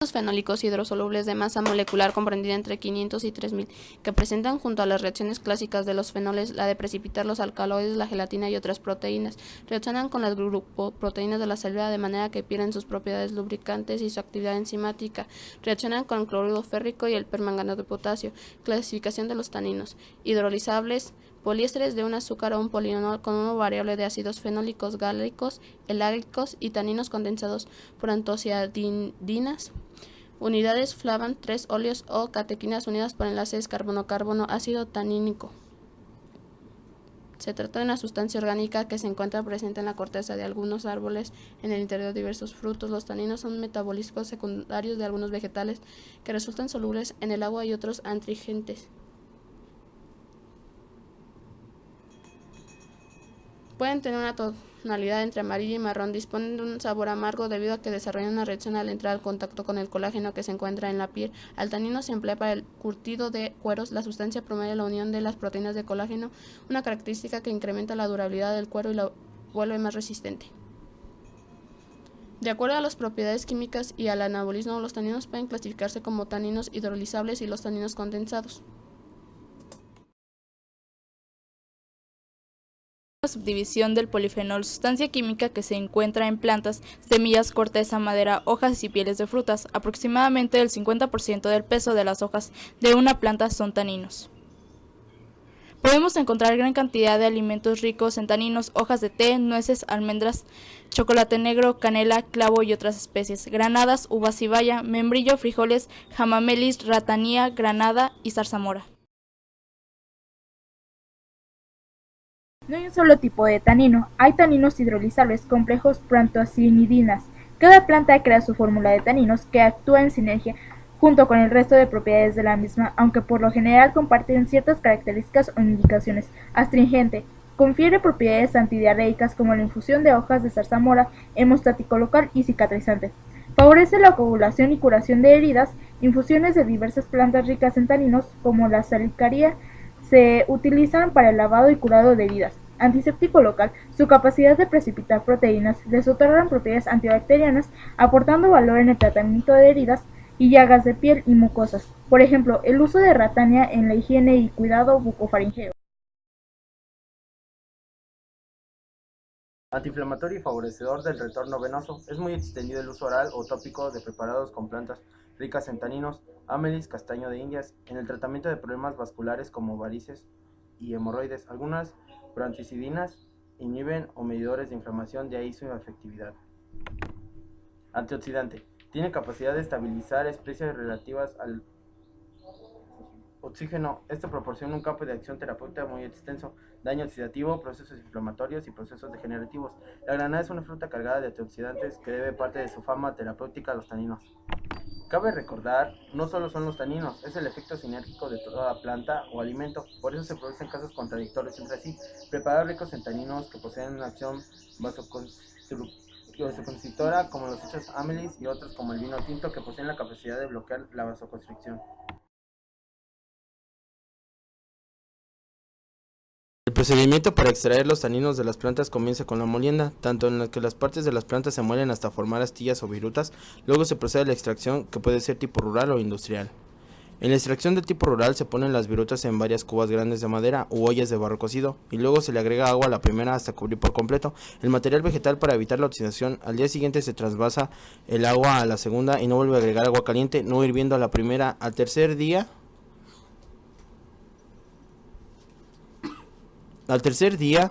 Los fenólicos hidrosolubles de masa molecular comprendida entre 500 y 3000, que presentan junto a las reacciones clásicas de los fenoles, la de precipitar los alcaloides, la gelatina y otras proteínas, reaccionan con las grupoproteínas de la célula de manera que pierden sus propiedades lubricantes y su actividad enzimática, reaccionan con el cloruro férrico y el permanganato de potasio. Clasificación de los taninos. Hidrolizables, poliésteres de un azúcar o un polinol con una variable de ácidos fenólicos, gálicos, elágicos y taninos condensados por antocianidinas. Unidades flavan 3 óleos o catequinas unidas por enlaces carbono-carbono ácido tanínico. Se trata de una sustancia orgánica que se encuentra presente en la corteza de algunos árboles, en el interior de diversos frutos. Los taninos son metabolitos secundarios de algunos vegetales que resultan solubles en el agua y otros astringentes. Pueden tener una tonalidad entre amarillo y marrón, disponen de un sabor amargo debido a que desarrollan una reacción al entrar al contacto con el colágeno que se encuentra en la piel. El tanino se emplea para el curtido de cueros. La sustancia promueve la unión de las proteínas de colágeno, una característica que incrementa la durabilidad del cuero y lo vuelve más resistente. De acuerdo a las propiedades químicas y al anabolismo, los taninos pueden clasificarse como taninos hidrolizables y los taninos condensados. Subdivisión del polifenol, sustancia química que se encuentra en plantas, semillas, corteza, madera, hojas y pieles de frutas. Aproximadamente el 50% del peso de las hojas de una planta son taninos. Podemos encontrar gran cantidad de alimentos ricos en taninos, hojas de té, nueces, almendras, chocolate negro, canela, clavo y otras especies, granadas, uvas y baya, membrillo, frijoles, jamamelis, ratanía, granada y zarzamora. No hay un solo tipo de tanino, hay taninos hidrolizables complejos proantocianidinas. Cada planta crea su fórmula de taninos que actúa en sinergia junto con el resto de propiedades de la misma, aunque por lo general comparten ciertas características o indicaciones. Astringente. Confiere propiedades antidiarreicas como la infusión de hojas de zarzamora, hemostático local y cicatrizante. Favorece la coagulación y curación de heridas. Infusiones de diversas plantas ricas en taninos, como la salicaria, se utilizan para el lavado y curado de heridas. Antiséptico local. Su capacidad de precipitar proteínas les otorgan propiedades antibacterianas, aportando valor en el tratamiento de heridas y llagas de piel y mucosas. Por ejemplo, el uso de Ratania en la higiene y cuidado bucofaringeo. Antiinflamatorio y favorecedor del retorno venoso. Es muy extendido el uso oral o tópico de preparados con plantas ricas en taninos, amelis, castaño de Indias, en el tratamiento de problemas vasculares como varices y hemorroides. Algunas proanticidinas inhiben o medidores de inflamación, de ahí su efectividad. Antioxidante. Tiene capacidad de estabilizar especies relativas al oxígeno. Esto proporciona un campo de acción terapéutica muy extenso, daño oxidativo, procesos inflamatorios y procesos degenerativos. La granada es una fruta cargada de antioxidantes que debe parte de su fama terapéutica a los taninos. Cabe recordar, no solo son los taninos, es el efecto sinérgico de toda planta o alimento, por eso se producen casos contradictorios entre sí. Preparados ricos en taninos que poseen una acción vasoconstrictora, como los hechos amelis, y otros como el vino tinto, que poseen la capacidad de bloquear la vasoconstricción. El procedimiento para extraer los taninos de las plantas comienza con la molienda, tanto en la que las partes de las plantas se muelen hasta formar astillas o virutas. Luego se procede a la extracción, que puede ser tipo rural o industrial. En la extracción de tipo rural se ponen las virutas en varias cubas grandes de madera u ollas de barro cocido, y luego se le agrega agua a la primera hasta cubrir por completo el material vegetal para evitar la oxidación. Al día siguiente se trasvasa el agua a la segunda y no vuelve a agregar agua caliente, no hirviendo a la primera. Al tercer día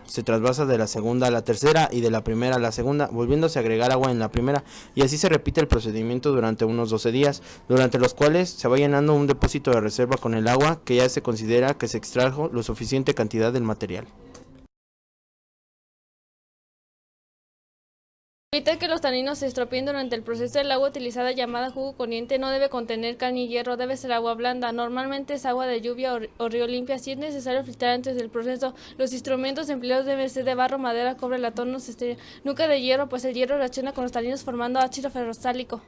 se trasvasa de la segunda a la tercera y de la primera a la segunda, volviéndose a agregar agua en la primera, y así se repite el procedimiento durante unos 12 días, durante los cuales se va llenando un depósito de reserva con el agua, que ya se considera que se extrajo lo suficiente cantidad del material. Evitar que los taninos se estropeen durante el proceso. El agua utilizada, llamada jugo corriente, no debe contener cal ni hierro, debe ser agua blanda. Normalmente es agua de lluvia o río limpia. Si es necesario filtrar antes del proceso. Los instrumentos empleados deben ser de barro, madera, cobre, latón o cestería. Nunca de hierro, pues el hierro reacciona con los taninos formando ácido ferrosálico.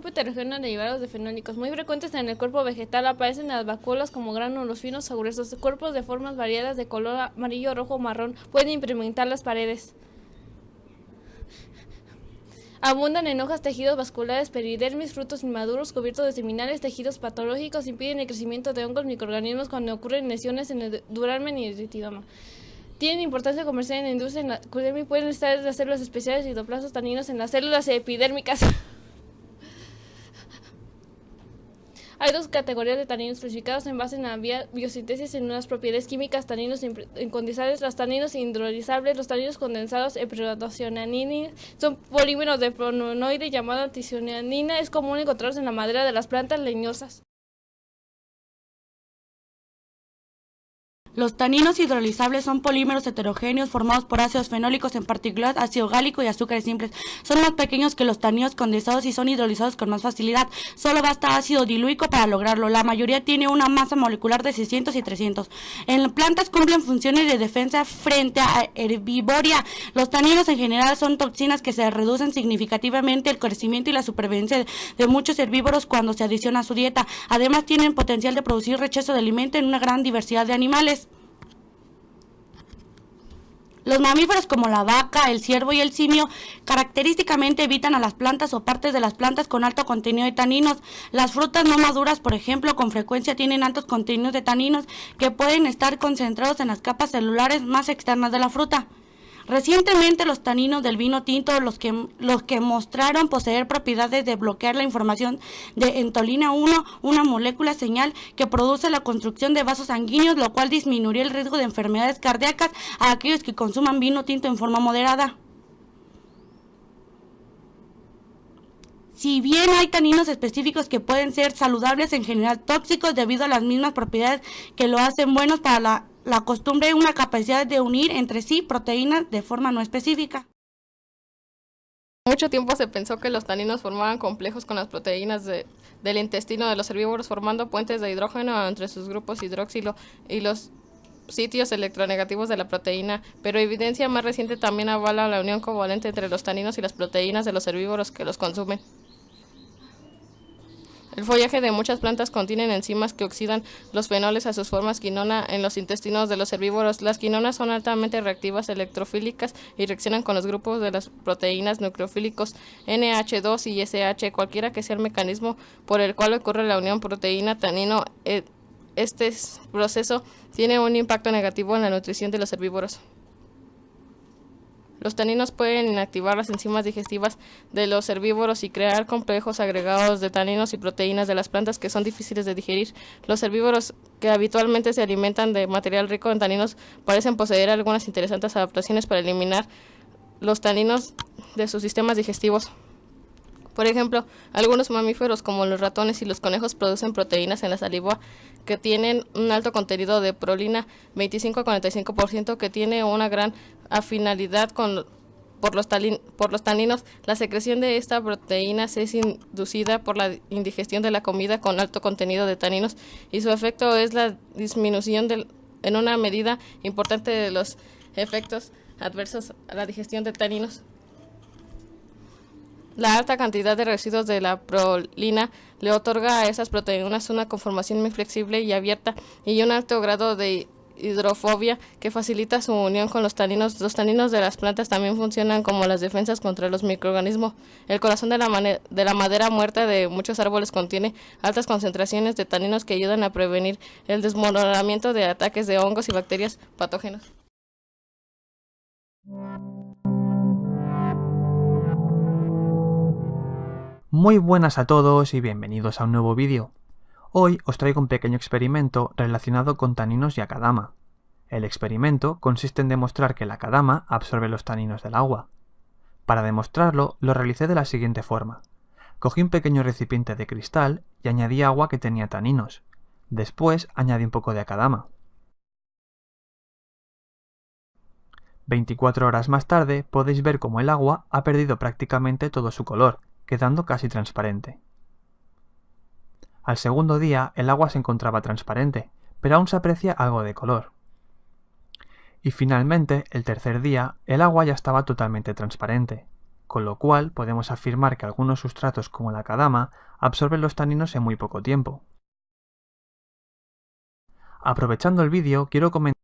grupo heterogéneo de derivados de fenólicos. Muy frecuentes en el cuerpo vegetal, aparecen en las vacuolas como gránulos finos o gruesos. Cuerpos de formas variadas de color amarillo, rojo o marrón pueden implementar las paredes. Abundan en hojas, tejidos vasculares, peridermis, frutos inmaduros, cubiertos de seminales, tejidos patológicos, impiden el crecimiento de hongos, microorganismos cuando ocurren lesiones en el duramen y el ritidoma. Tienen importancia comercial en la industria, en la epidermis pueden estar las células especiales, citoplasmas, taninos en las células epidérmicas. Hay dos categorías de taninos clasificados en base a la biosíntesis en unas propiedades químicas: taninos incondensables, los taninos hidrolizables, los taninos condensados. Proanthocyanina son polímeros de flavonoide llamado anticyanina. Es común encontrarlos en la madera de las plantas leñosas. Los taninos hidrolizables son polímeros heterogéneos formados por ácidos fenólicos, en particular ácido gálico y azúcares simples. Son más pequeños que los taninos condensados y son hidrolizados con más facilidad. Solo basta ácido diluico para lograrlo. La mayoría tiene una masa molecular de 600 y 300. En plantas cumplen funciones de defensa frente a herbivoria. Los taninos en general son toxinas que se reducen significativamente el crecimiento y la supervivencia de muchos herbívoros cuando se adiciona a su dieta. Además tienen potencial de producir rechazo de alimento en una gran diversidad de animales. Los mamíferos como la vaca, el ciervo y el simio característicamente evitan a las plantas o partes de las plantas con alto contenido de taninos. Las frutas no maduras, por ejemplo, con frecuencia tienen altos contenidos de taninos que pueden estar concentrados en las capas celulares más externas de la fruta. Recientemente los taninos del vino tinto, los que mostraron poseer propiedades de bloquear la información de entolina 1, una molécula señal que produce la construcción de vasos sanguíneos, lo cual disminuiría el riesgo de enfermedades cardíacas a aquellos que consuman vino tinto en forma moderada. Si bien hay taninos específicos que pueden ser saludables, en general tóxicos debido a las mismas propiedades que lo hacen buenos para la costumbre y una capacidad de unir entre sí proteínas de forma no específica. Mucho tiempo se pensó que los taninos formaban complejos con las proteínas del intestino de los herbívoros, formando puentes de hidrógeno entre sus grupos hidroxilo y los sitios electronegativos de la proteína, pero evidencia más reciente también avala la unión covalente entre los taninos y las proteínas de los herbívoros que los consumen. El follaje de muchas plantas contiene enzimas que oxidan los fenoles a sus formas quinona en los intestinos de los herbívoros. Las quinonas son altamente reactivas electrofílicas y reaccionan con los grupos de las proteínas nucleofílicos NH2 y SH, cualquiera que sea el mecanismo por el cual ocurre la unión proteína-tanino. Este proceso tiene un impacto negativo en la nutrición de los herbívoros. Los taninos pueden inactivar las enzimas digestivas de los herbívoros y crear complejos agregados de taninos y proteínas de las plantas que son difíciles de digerir. Los herbívoros que habitualmente se alimentan de material rico en taninos parecen poseer algunas interesantes adaptaciones para eliminar los taninos de sus sistemas digestivos. Por ejemplo, algunos mamíferos como los ratones y los conejos producen proteínas en la saliva que tienen un alto contenido de prolina, 25 a 45%, que tiene una gran afinidad por los taninos. La secreción de esta proteína es inducida por la indigestión de la comida con alto contenido de taninos y su efecto es la disminución en una medida importante de los efectos adversos a la digestión de taninos. La alta cantidad de residuos de la prolina le otorga a esas proteínas una conformación muy flexible y abierta y un alto grado de hidrofobia que facilita su unión con los taninos. Los taninos de las plantas también funcionan como las defensas contra los microorganismos. El corazón de la madera muerta de muchos árboles contiene altas concentraciones de taninos que ayudan a prevenir el desmoronamiento de ataques de hongos y bacterias patógenos. Muy buenas a todos y bienvenidos a un nuevo vídeo. Hoy os traigo un pequeño experimento relacionado con taninos y akadama. El experimento consiste en demostrar que la akadama absorbe los taninos del agua. Para demostrarlo, lo realicé de la siguiente forma. Cogí un pequeño recipiente de cristal y añadí agua que tenía taninos. Después añadí un poco de akadama. 24 horas más tarde podéis ver cómo el agua ha perdido prácticamente todo su color, quedando casi transparente. Al segundo día el agua se encontraba transparente, pero aún se aprecia algo de color. Y finalmente, el tercer día, el agua ya estaba totalmente transparente, con lo cual podemos afirmar que algunos sustratos como la akadama absorben los taninos en muy poco tiempo. Aprovechando el vídeo, quiero comentar